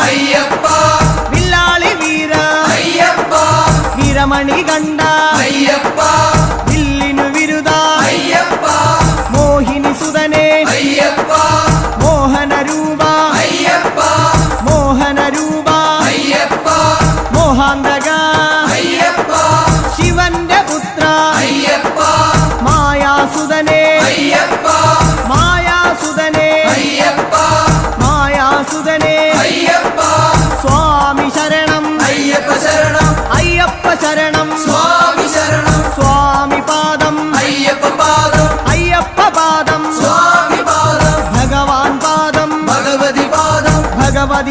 അയ്യപ്പ വില്ലാളി വീര അയ്യപ്പ വീരമണി കണ്ട അയ്യപ്പ വില്ലിനു വിരുദ അയ്യപ്പ മോഹിനി സുതനെ അയ്യപ്പ മോഹന രൂപ അയ്യപ്പ മോഹന രൂപ അയ്യപ്പ മോഹാന്തക അയ്യപ്പ ശിവന്റെ പുത്ര അയ്യപ്പ മായാസുതനെ അയ്യപ്പ മായാസുതനെ അയ്യപ്പ മായാസുതനെ അയ്യപ്പ സ്വാമി ശരണം അയ്യപ്പ ശരണം അയ്യപ്പ ശരണം സ്വാമി ശരണം സ്വാമി പാദം അയ്യപ്പ പാദം അയ്യപ്പ പാദം സ്വാമി പാദം ഭഗവാൻ പാദം ഭഗവതി പാദം ഭഗവതി